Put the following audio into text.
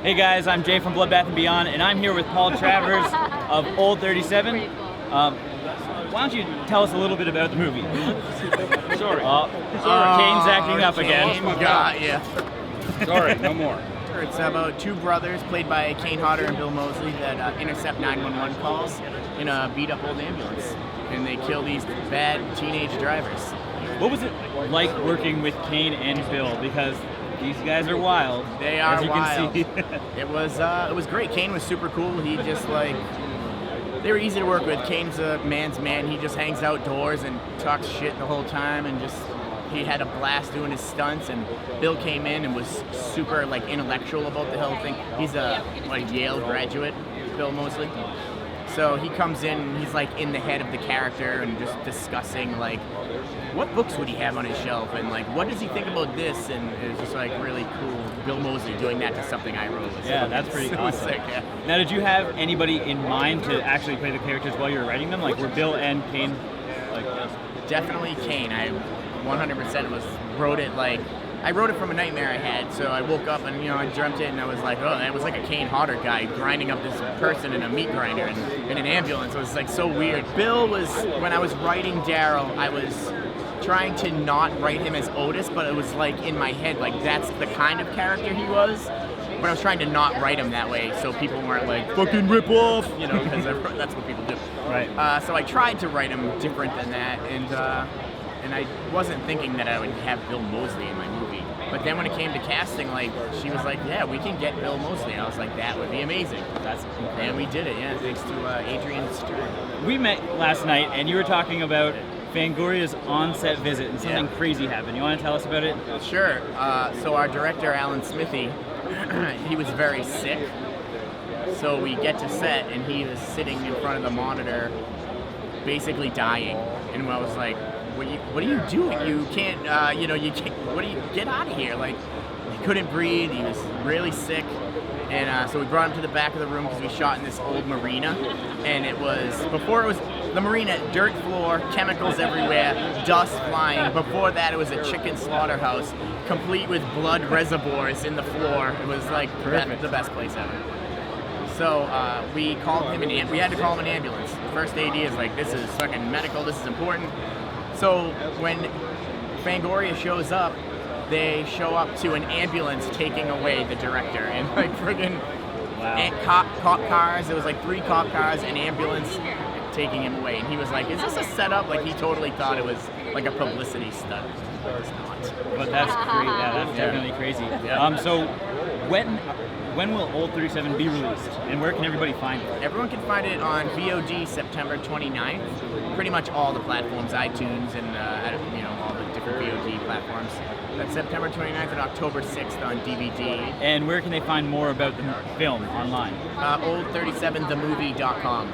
Hey guys, I'm Jay from Bloodbath and Beyond, and I'm here with Paul Travers of Old 37. Why don't you tell us a little bit about the movie? Sorry. Kane's acting up again. Got ya. Sorry, no more. It's about two brothers played by Kane Hodder and Bill Moseley that intercept 911 calls in a beat-up old ambulance, and they kill these bad teenage drivers. What was it like working with Kane and Bill? Because these guys are wild. They are as you wild. Can see. It was great. Kane was super cool. He just they were easy to work with. Kane's a man's man. He just hangs outdoors and talks shit the whole time, and he had a blast doing his stunts. And Bill came in and was super intellectual about the whole thing. He's a Yale graduate, Bill Moseley. So he comes in and he's in the head of the character and just discussing what books would he have on his shelf and what does he think about this, and it was just really cool. Bill Moseley doing that to something I wrote. Yeah, that's pretty awesome. Sick, yeah. Now, did you have anybody in mind to actually play the characters while you were writing them? Were Bill and Kane Definitely Kane. I 100% wrote it I wrote it from a nightmare I had. So I woke up and I dreamt it, and I was like, oh, that was like a Kane Hodder guy grinding up this person in a meat grinder in an ambulance. It was so weird. Bill was, when I was writing Daryl, I was trying to not write him as Otis, but it was in my head that's the kind of character he was. But I was trying to not write him that way so people weren't fucking rip off, because that's what people do. Right. So I tried to write him different than that, and I wasn't thinking that I would have Bill Moseley in my movie. But then when it came to casting, she was like, yeah, we can get Bill Moseley. And I was like, that would be amazing. And we did it, yeah, thanks to Adrian Stewart. We met last night, and you were talking about Fangoria's on-set visit, and something crazy happened. You want to tell us about it? Sure. So our director, Alan Smithy, he was very sick. So we get to set, and he was sitting in front of the monitor, basically dying. And I was like, what are you doing? You can't, you can't, get out of here. He couldn't breathe, he was really sick. And so we brought him to the back of the room because we shot in this old marina. And before it was the marina, dirt floor, chemicals everywhere, dust flying. Before that, it was a chicken slaughterhouse, complete with blood reservoirs in the floor. It was the best place ever. So we called him we had to call him an ambulance. The first AD is this is fucking medical, this is important. So when Fangoria shows up, they show up to an ambulance taking away the director, and friggin' cop cars. It was 3 cop cars, an ambulance taking him away, and he was like, "Is this a setup?" He totally thought it was a publicity stunt. It's not. But that's crazy. Yeah, that's definitely crazy. Yeah. So when will Old 37 be released, and where can everybody find it? Everyone can find it on VOD September 29th. Pretty much all the platforms, iTunes, and all the different VOD platforms. That's September 29th and October 6th on DVD. And where can they find more about the film online? Old37themovie.com.